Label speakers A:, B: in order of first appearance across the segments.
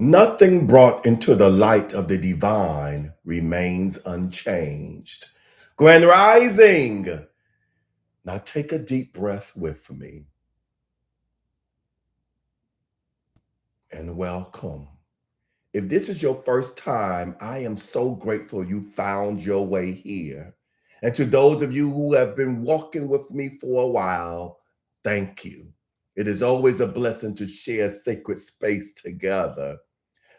A: Nothing brought into the light of the divine remains unchanged. Grand Rising. Now take a deep breath with me and welcome. If this is your first time, I am so grateful you found your way here. And to those of you who have been walking with me for a while, thank you. It is always a blessing to share sacred space together.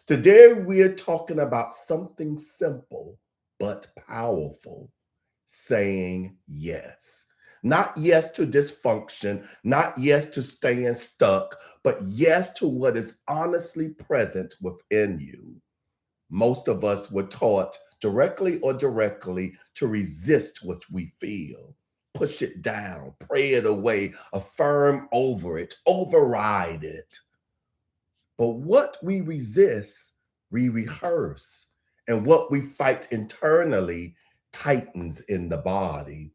A: Today, we're talking about something simple but powerful, saying yes. Not yes to dysfunction, not yes to staying stuck, but yes to what is honestly present within you. Most of us were taught directly or directly to resist what we feel, push it down, pray it away, affirm over it, override it. But what we resist, we rehearse. And what we fight internally tightens in the body.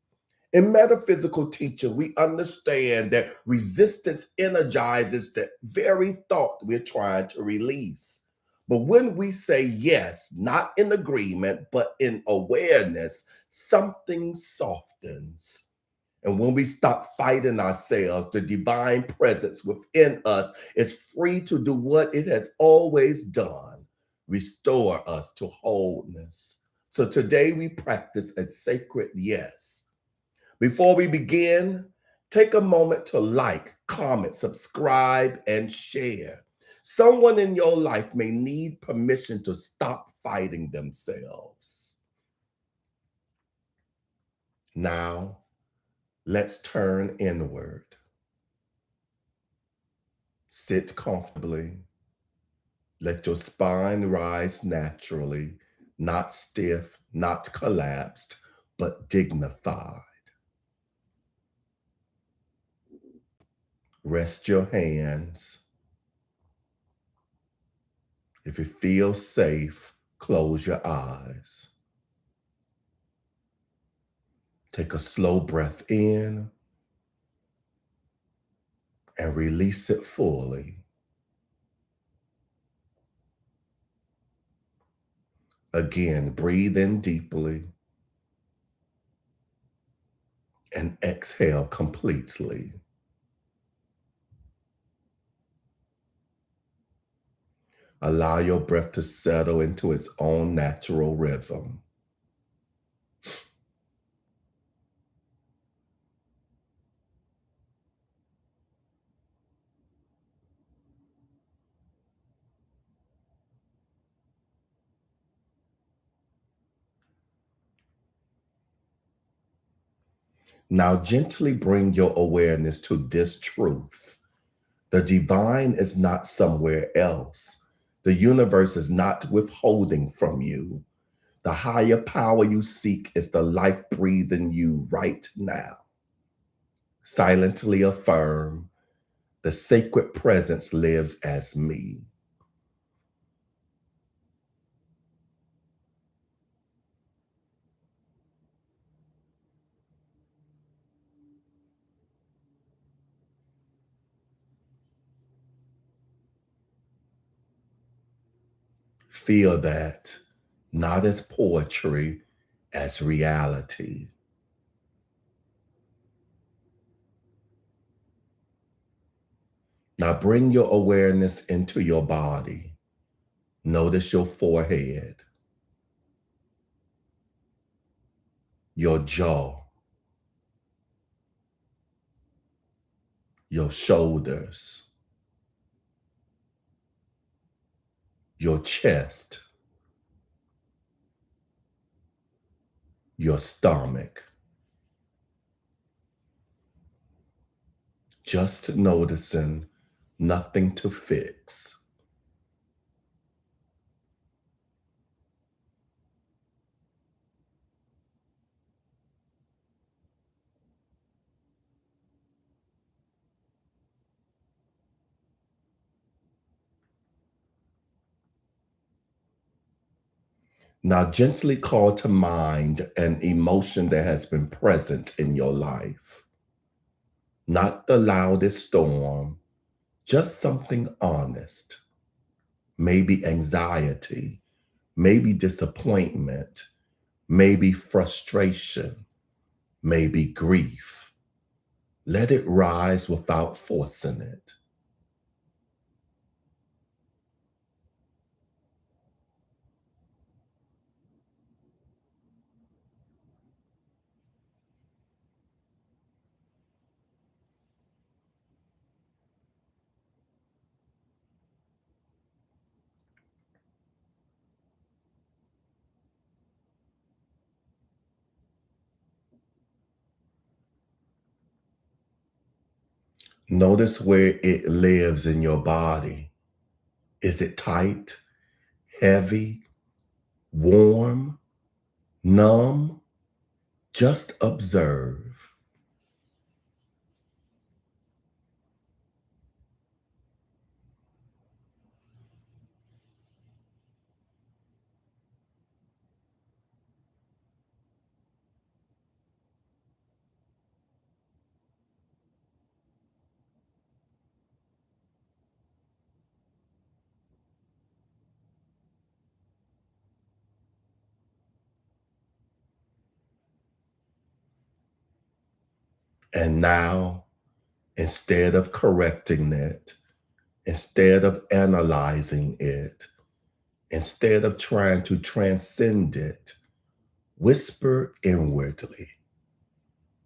A: In metaphysical teaching, we understand that resistance energizes the very thought we're trying to release. But when we say yes, not in agreement, but in awareness, something softens. And when we stop fighting ourselves, the divine presence within us is free to do what it has always done, restore us to wholeness. So today we practice a sacred yes. Before we begin, take a moment to like, comment, subscribe, and share. Someone in your life may need permission to stop fighting themselves. Now, let's turn inward. Sit comfortably. Let your spine rise naturally, not stiff, not collapsed, but dignified. Rest your hands. If it feels safe, close your eyes. Take a slow breath in and release it fully. Again, breathe in deeply and exhale completely. Allow your breath to settle into its own natural rhythm. Now, gently bring your awareness to this truth. The divine is not somewhere else. The universe is not withholding from you. The higher power you seek is the life breathing you right now. Silently affirm, the sacred presence lives as me. Feel that, not as poetry, as reality. Now bring your awareness into your body. Notice your forehead, your jaw, your shoulders, your chest, your stomach. Just noticing, nothing to fix. Now, gently call to mind an emotion that has been present in your life. Not the loudest storm, just something honest. maybe anxiety, maybe disappointment, maybe frustration, maybe grief. Let it rise without forcing it. Notice where it lives in your body. Is it tight, heavy, warm, numb? Just observe. And now, instead of correcting it, instead of analyzing it, instead of trying to transcend it, whisper inwardly,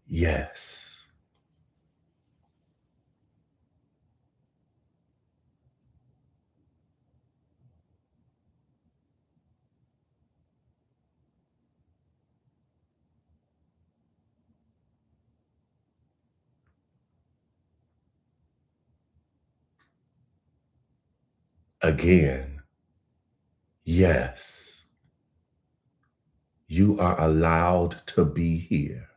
A: yes. Again, yes. You are allowed to be here.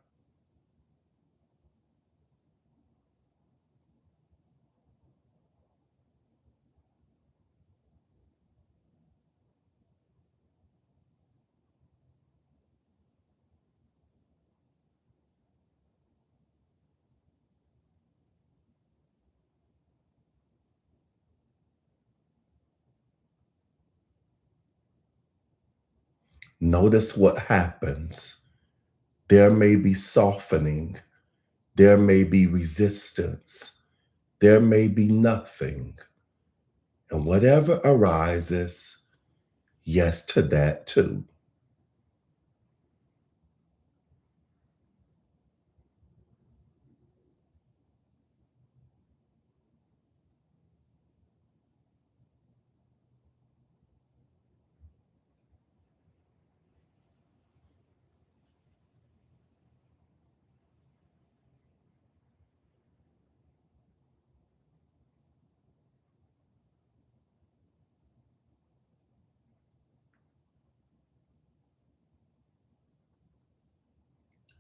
A: Notice what happens. There may be softening, there may be resistance, there may be nothing. And whatever arises, yes to that too.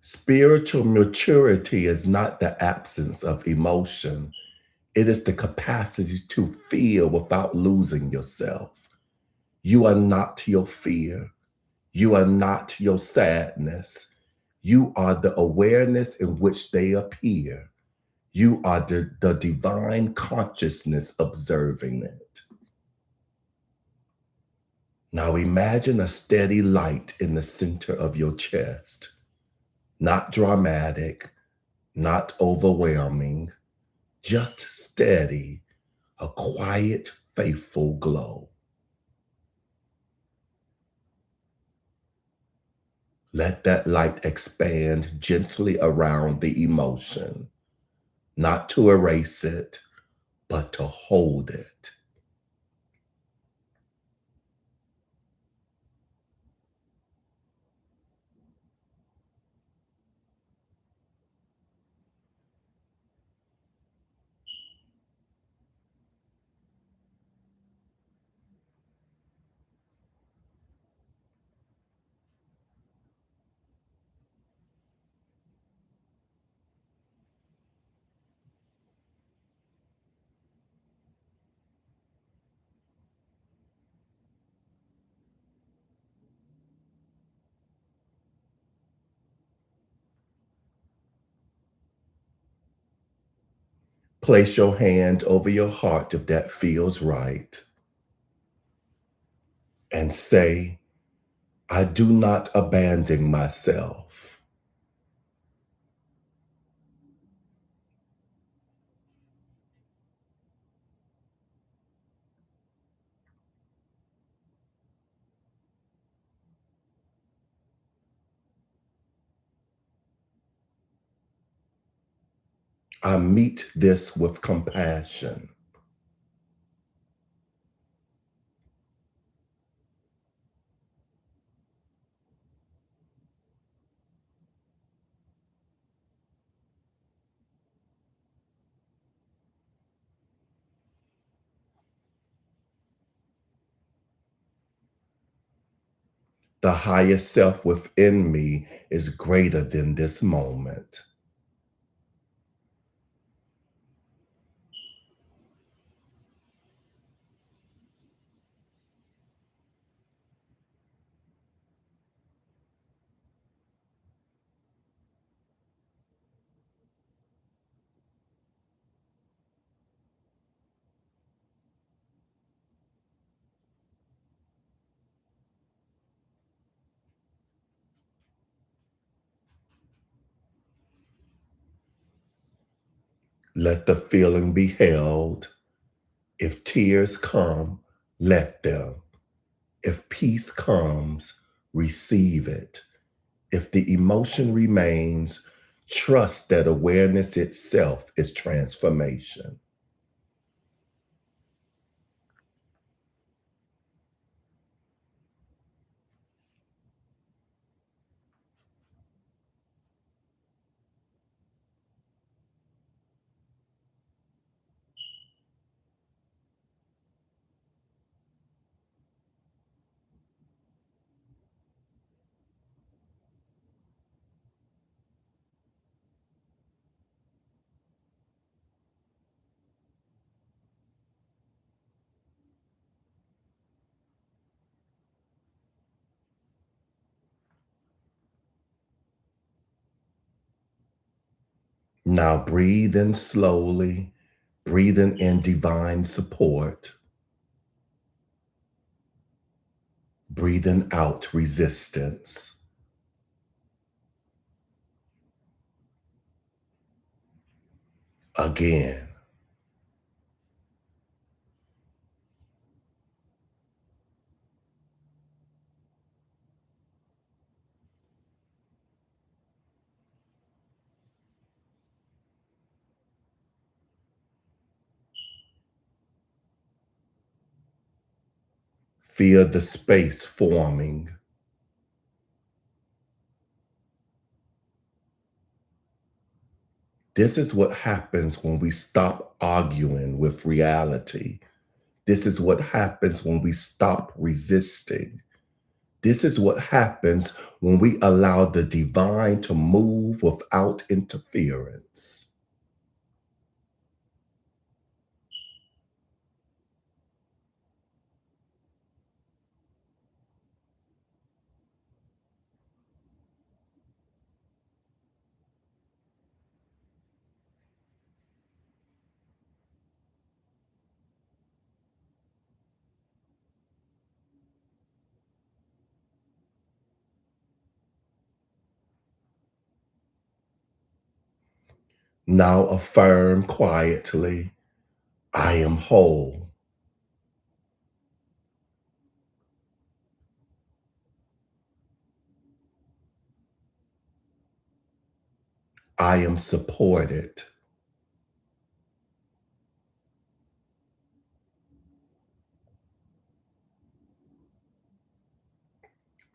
A: Spiritual maturity is not the absence of emotion, it is the capacity to feel without losing yourself. You are not your fear, you are not your sadness. You are the awareness in which they appear. You are the divine consciousness observing it. Now imagine a steady light in the center of your chest, not dramatic, not overwhelming, just steady, a quiet, faithful glow. Let that light expand gently around the emotion, not to erase it, but to hold it. Place your hand over your heart if that feels right. and say, I do not abandon myself. I meet this with compassion. The highest self within me is greater than this moment. Let the feeling be held. If tears come, let them. If peace comes, receive it. If the emotion remains, trust that awareness itself is transformation. Now breathe in slowly, breathing in divine support, breathing out resistance. Again, feel the space forming. This is what happens when we stop arguing with reality. This is what happens when we stop resisting. This is what happens when we allow the divine to move without interference. Now affirm quietly, I am whole. I am supported.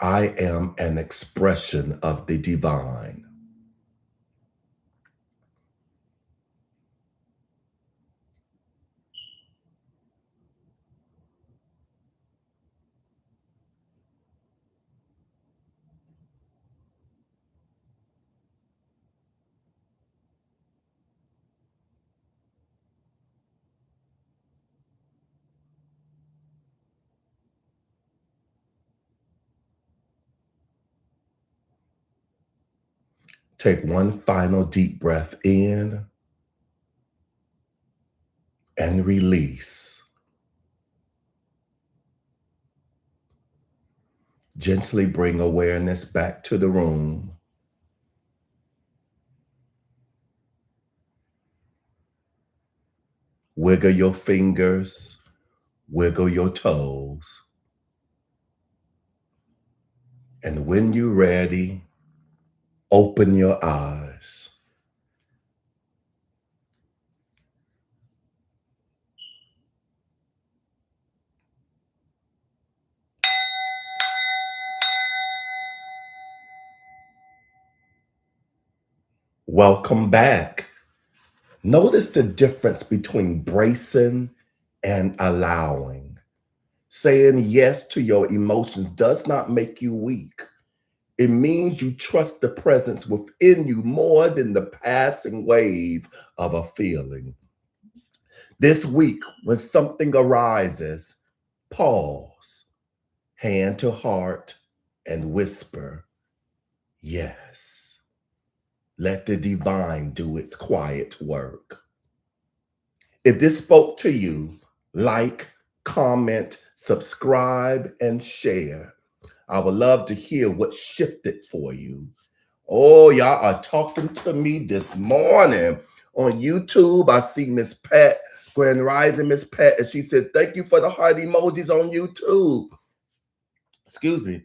A: I am an expression of the divine. Take one final deep breath in and release. Gently bring awareness back to the room. Wiggle your fingers, wiggle your toes. And when you're ready, open your eyes. Welcome back. Notice the difference between bracing and allowing. Saying yes to your emotions does not make you weak. It means you trust the presence within you more than the passing wave of a feeling. This week, when something arises, pause, hand to heart, and whisper, yes. Let the divine do its quiet work. If this spoke to you, like, comment, subscribe, and share. I would love to hear what shifted for you. Oh, y'all are talking to me this morning on YouTube. I see Miss Pat, Grand Rising Miss Pat, and she said, thank you for the heart emojis on YouTube. Excuse me.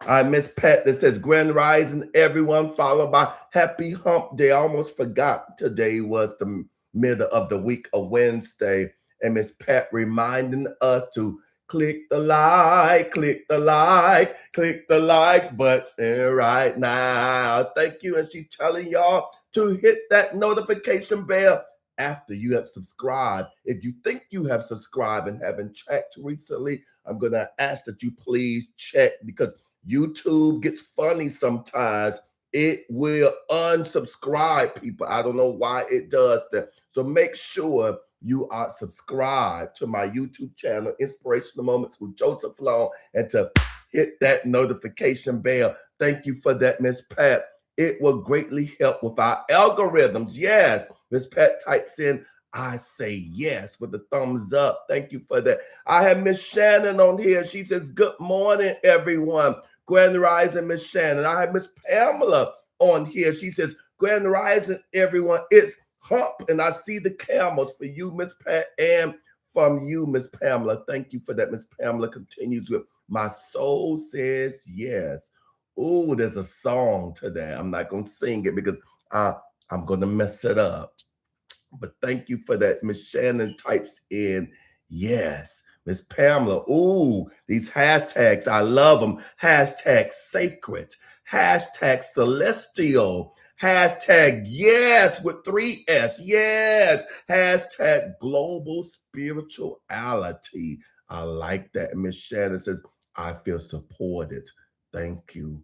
A: I Miss Pat that says Grand Rising, everyone, followed by Happy Hump Day. I almost forgot today was the middle of the week, a Wednesday. And Miss Pat reminding us to click the like, click the like, click the like button right now. Thank you. And she's telling y'all to hit that notification bell after you have subscribed. If you think you have subscribed and haven't checked recently, I'm going to ask that you please check, because YouTube gets funny sometimes. It will unsubscribe people. I don't know why it does that. So make sure you are subscribed to my YouTube channel, Inspirational Moments with Joseph Long, and to hit that notification bell. Thank you for that, Miss Pat. It will greatly help with our algorithms. Yes, Miss Pat types in, I say yes with the thumbs up. Thank you for that. I have Miss Shannon on here. She says, good morning, everyone. Grand Rising, Miss Shannon. I have Miss Pamela on here. She says, Grand Rising, everyone. It's Hump, and I see the camels for you, Miss Pat, and from you, Miss Pamela. Thank you for that, Miss Pamela. Continues with, my soul says yes. Oh, there's a song to that. I'm not going to sing it because I'm going to mess it up. But thank you for that. Miss Shannon types in, yes. Miss Pamela, ooh, these hashtags, I love them. Hashtag sacred, hashtag celestial, hashtag yes with 3 S, yes, hashtag global spirituality. I like that. Miss Shannon says, I feel supported. Thank you.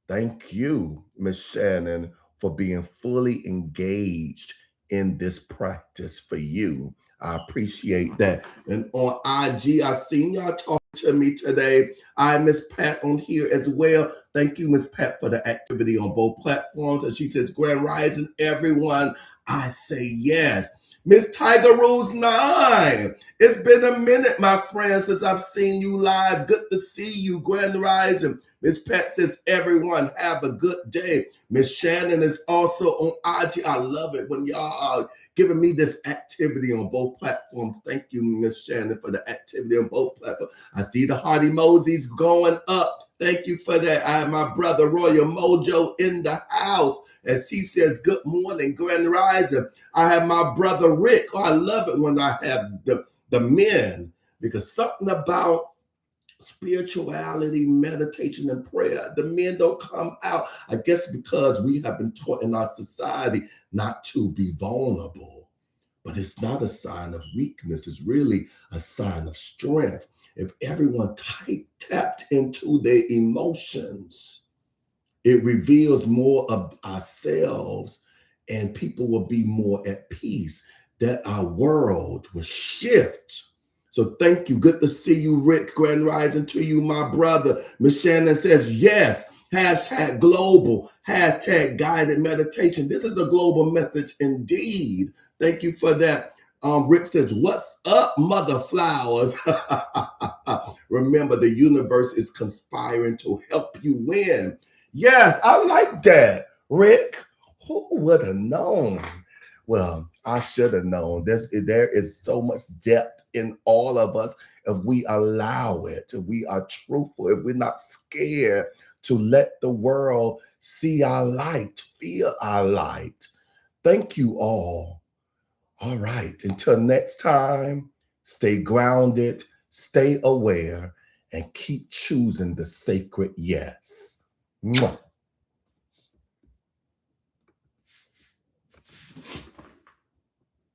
A: Thank you, Miss Shannon, for being fully engaged in this practice for you. I appreciate that. And on IG, I seen y'all talking to me today. I Miss Pat on here as well. Thank you, Miss Pat, for the activity on both platforms. And she says, Grand Rising, everyone. I say yes. Miss Tiger Rules 9. It's been a minute, my friend, since I've seen you live. Good to see you, Grand Rising. Miss Pat says, everyone have a good day. Miss Shannon is also on IG. I love it when y'all are giving me this activity on both platforms. Thank you, Miss Shannon, for the activity on both platforms. I see the heart emojis going up. Thank you for that. I have my brother Royal Mojo in the house. As he says, good morning, Grand Rising. I have my brother Rick. Oh, I love it when I have the men, because something about spirituality, meditation, and prayer, the men don't come out. I guess because we have been taught in our society not to be vulnerable. But it's not a sign of weakness. It's really a sign of strength. If everyone tapped into their emotions, it reveals more of ourselves, and people will be more at peace, that our world will shift. So thank you. Good to see you, Rick. Grand Rising to you, my brother. Miss Shannon says, yes, hashtag global, hashtag guided meditation. This is a global message indeed. Thank you for that. Rick says, what's up, mother flowers? Remember, the universe is conspiring to help you win. Yes, I like that, Rick. Who would have known? Well, I should have known. There is so much depth in all of us if we allow it, if we are truthful, if we're not scared to let the world see our light, feel our light. Thank you all. All right. Until next time, stay grounded, stay aware, and keep choosing the sacred yes. Mwah.